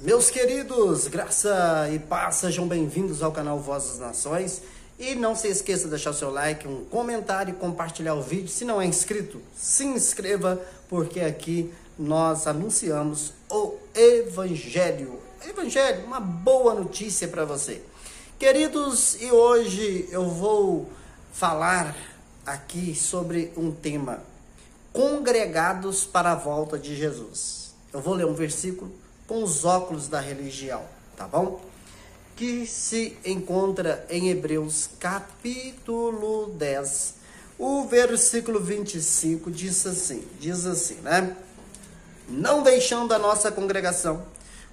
Meus queridos, graça e paz, sejam bem-vindos ao canal Voz das Nações. E não se esqueça de deixar o seu like, um comentário e compartilhar o vídeo. Se não é inscrito, se inscreva, porque aqui nós anunciamos o Evangelho. Evangelho, uma boa notícia para você. Queridos, e hoje eu vou falar aqui sobre um tema: congregados para a volta de Jesus. Eu vou ler um versículo com os óculos da religião, tá bom? Que se encontra em Hebreus capítulo 10, o versículo 25 diz assim, né? Não deixando a nossa congregação,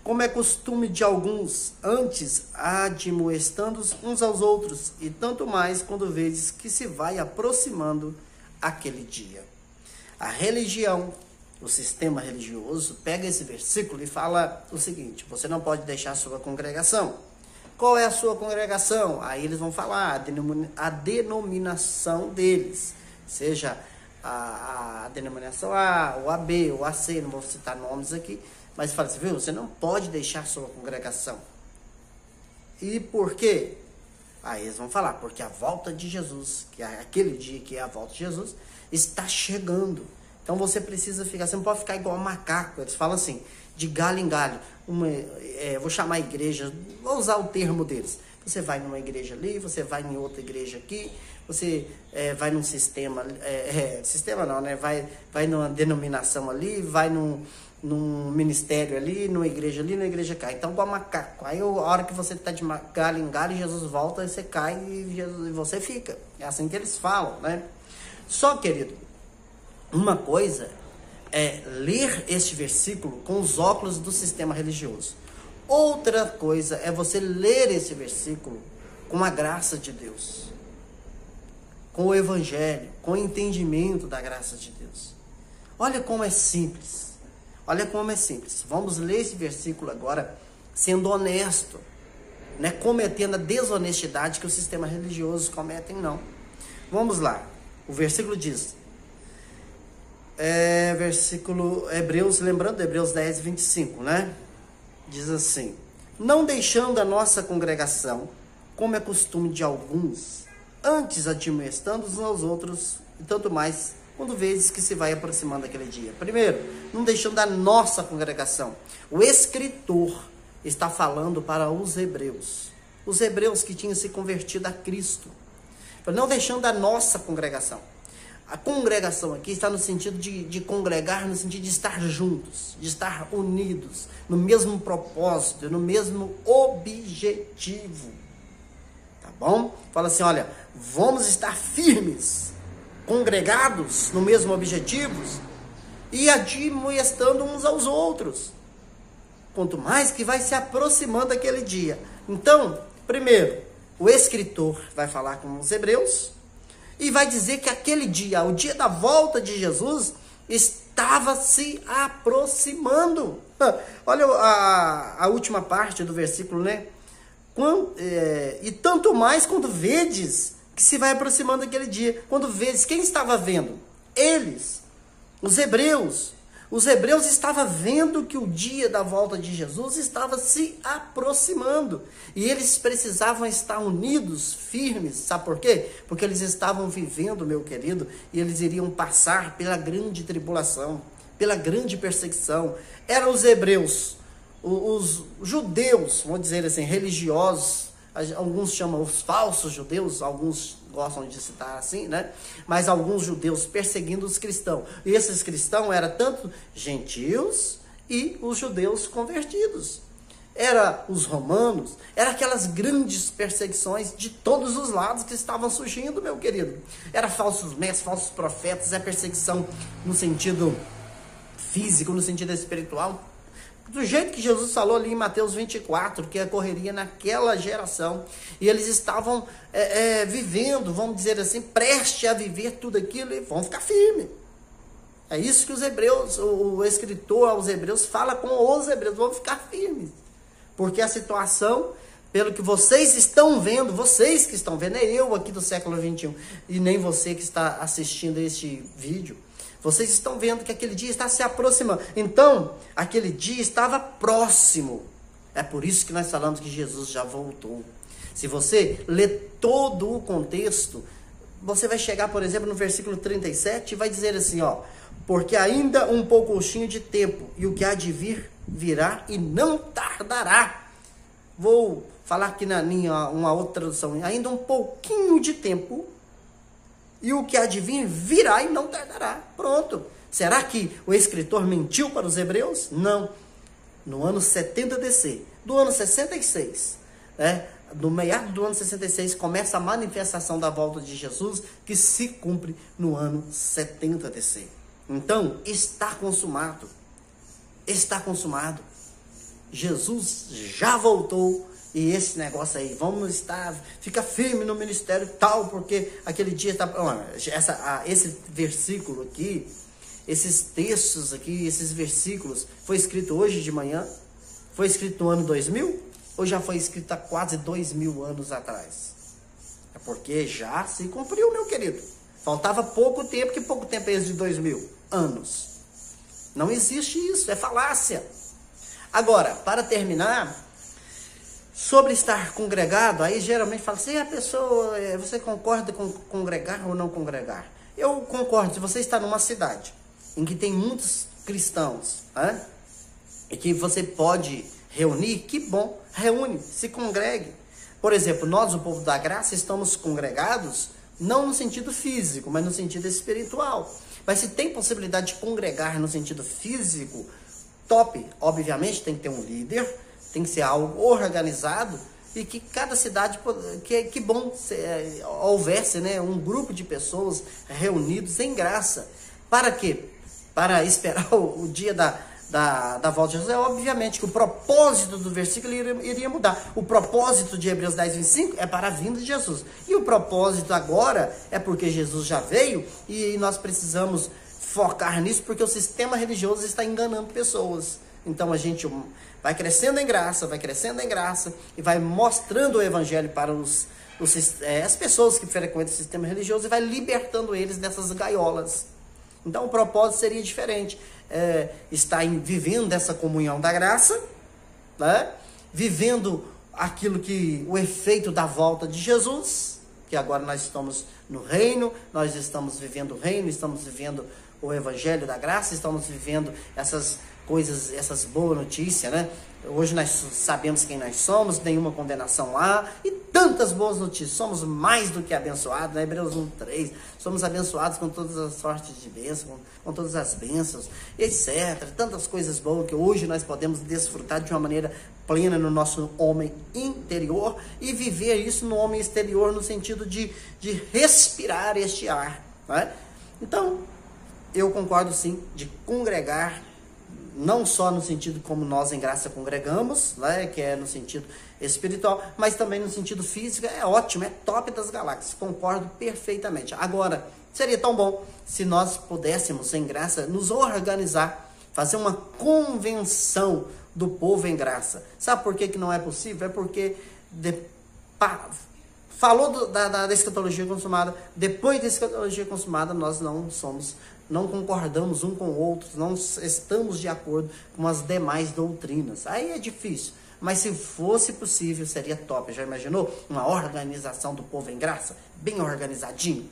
como é costume de alguns, antes admoestando uns aos outros, e tanto mais quando vedes que se vai aproximando aquele dia. A religião, o sistema religioso, pega esse versículo e fala o seguinte: você não pode deixar a sua congregação. Qual é a sua congregação? Aí eles vão falar a denominação deles, seja a denominação A, o AB, o AC, não vou citar nomes aqui, mas fala assim, viu, você não pode deixar a sua congregação. E por quê? Aí eles vão falar, porque a volta de Jesus, que é aquele dia que é a volta de Jesus, está chegando. Então você precisa ficar, você não pode ficar igual macaco. Eles falam assim, de galho em galho. Vou chamar a igreja, vou usar o termo deles. Você vai numa igreja ali, você vai em outra igreja aqui, você vai num sistema, sistema não, né? Vai numa denominação ali, vai num ministério ali, numa igreja ali, numa igreja cá. Então, igual macaco. Aí a hora que você está de galho em galho, Jesus volta, aí você cai e você fica. É assim que eles falam, né? Só, querido, uma coisa é ler este versículo com os óculos do sistema religioso. Outra coisa é você ler esse versículo com a graça de Deus, com o Evangelho, com o entendimento da graça de Deus. Olha como é simples. Olha como é simples. Vamos ler esse versículo agora sendo honesto, não é cometendo a desonestidade que o sistema religioso cometem, não. Vamos lá. O versículo diz... versículo Hebreus, lembrando Hebreus 10, 25, né? Diz assim: não deixando a nossa congregação, como é costume de alguns, antes admoestando uns aos outros, e tanto mais quando vezes que se vai aproximando aquele dia. Primeiro, não deixando a nossa congregação. O escritor está falando para os hebreus que tinham se convertido a Cristo, não deixando a nossa congregação. A congregação aqui está no sentido de congregar, no sentido de estar juntos, de estar unidos, no mesmo propósito, no mesmo objetivo. Tá bom? Fala assim, olha, vamos estar firmes, congregados no mesmo objetivo e admoestando uns aos outros. Quanto mais que vai se aproximando aquele dia. Então, primeiro, o escritor vai falar com os hebreus, e vai dizer que aquele dia, o dia da volta de Jesus, estava se aproximando. Olha a última parte do versículo, né? E tanto mais quando vedes que se vai aproximando aquele dia. Quando vedes, quem estava vendo? Eles, os hebreus. Os hebreus estavam vendo que o dia da volta de Jesus estava se aproximando. E eles precisavam estar unidos, firmes. Sabe por quê? Porque eles estavam vivendo, meu querido, e eles iriam passar pela grande tribulação, pela grande perseguição. Eram os hebreus, os judeus, vamos dizer assim, religiosos. Alguns chamam os falsos judeus, alguns gostam de citar assim, né? Mas alguns judeus perseguindo os cristãos. E esses cristãos eram tanto gentios e os judeus convertidos. Era os romanos, era aquelas grandes perseguições de todos os lados que estavam surgindo, meu querido. Era falsos mestres, falsos profetas, é perseguição no sentido físico, no sentido espiritual. Do jeito que Jesus falou ali em Mateus 24, que ocorreria naquela geração. E eles estavam vivendo, vamos dizer assim, prestes a viver tudo aquilo e vão ficar firmes. É isso que os hebreus, o escritor aos hebreus fala com os hebreus, vão ficar firmes. Porque a situação, pelo que vocês estão vendo, vocês que estão vendo, é eu aqui do século 21, e nem você que está assistindo este vídeo, Vocês estão vendo que aquele dia está se aproximando. Então, aquele dia estava próximo. É por isso que nós falamos que Jesus já voltou. Se você ler todo o contexto, você vai chegar, por exemplo, no versículo 37 e vai dizer assim, ó: porque ainda um pouquinho de tempo, e o que há de vir, virá e não tardará. Vou falar aqui na minha, uma outra tradução, ainda um pouquinho de tempo, e o que há de vir, virá e não tardará. Pronto. Será que o escritor mentiu para os hebreus? Não. No ano 70 DC, do ano 66, do meado do ano 66, começa a manifestação da volta de Jesus, que se cumpre no ano 70 DC. Então, está consumado. Está consumado. Jesus já voltou. E esse negócio aí, vamos estar, fica firme no ministério tal, porque aquele dia está... Esse versículo aqui, esses textos aqui, esses versículos, foi escrito hoje de manhã? Foi escrito no ano 2000? Ou já foi escrito há quase 2000 anos atrás? É porque já se cumpriu, meu querido. Faltava pouco tempo, que pouco tempo é esse de 2000 anos? Não existe isso, é falácia. Agora, para terminar, sobre estar congregado, aí geralmente fala assim, a pessoa, você concorda com congregar ou não congregar? Eu concordo, se você está numa cidade em que tem muitos cristãos, e que você pode reunir, que bom, reúne, se congregue. Por exemplo, nós, o povo da graça, estamos congregados, não no sentido físico, mas no sentido espiritual. Mas se tem possibilidade de congregar no sentido físico, top. Obviamente tem que ter um líder, tem que ser algo organizado, e que cada cidade, que bom houvesse, né, um grupo de pessoas reunidos em graça. Para quê? Para esperar o dia da volta de Jesus. É obviamente que o propósito do versículo iria mudar. O propósito de Hebreus 10, 25 é para a vinda de Jesus. E o propósito agora é porque Jesus já veio e nós precisamos focar nisso, porque o sistema religioso está enganando pessoas. Então a gente vai crescendo em graça e vai mostrando o evangelho para as pessoas que frequentam o sistema religioso e vai libertando eles dessas gaiolas. Então o propósito seria diferente. Estar vivendo essa comunhão da graça, né? Vivendo aquilo que o efeito da volta de Jesus, que agora nós estamos no reino, nós estamos vivendo o reino, estamos vivendo o evangelho da graça, estamos vivendo essas coisas, essas boas notícias, né? Hoje nós sabemos quem nós somos, nenhuma condenação lá, e tantas boas notícias. Somos mais do que abençoados, né? Hebreus 1:3, somos abençoados com todas as sortes de bênção, com todas as bênçãos, etc. Tantas coisas boas que hoje nós podemos desfrutar de uma maneira plena no nosso homem interior e viver isso no homem exterior, no sentido de respirar este ar, né? Então, eu concordo sim de congregar, não só no sentido como nós em graça congregamos, né, que é no sentido espiritual, mas também no sentido físico. É ótimo, é top das galáxias, concordo perfeitamente. Agora, seria tão bom se nós pudéssemos, em graça, nos organizar, fazer uma convenção do povo em graça. Sabe por que não é possível? É porque falou da escatologia consumada, depois da escatologia consumada nós não concordamos um com o outro, não estamos de acordo com as demais doutrinas. Aí é difícil, mas se fosse possível, seria top. Já imaginou? Uma organização do povo em graça, bem organizadinho?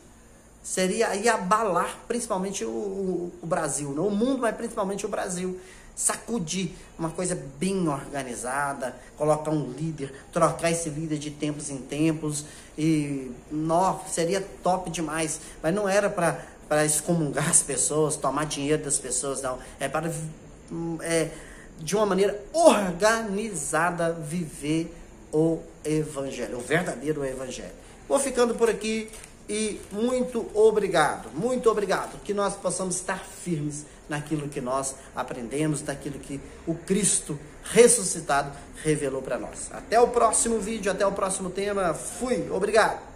Ia abalar principalmente o Brasil, não o mundo, mas principalmente o Brasil. Sacudir uma coisa bem organizada, colocar um líder, trocar esse líder de tempos em tempos, e seria top demais. Mas não era para excomungar as pessoas, tomar dinheiro das pessoas, não. É para, de uma maneira organizada, viver o evangelho, o verdadeiro evangelho. Vou ficando por aqui e muito obrigado, que nós possamos estar firmes naquilo que nós aprendemos, naquilo que o Cristo ressuscitado revelou para nós. Até o próximo vídeo, até o próximo tema. Fui, obrigado.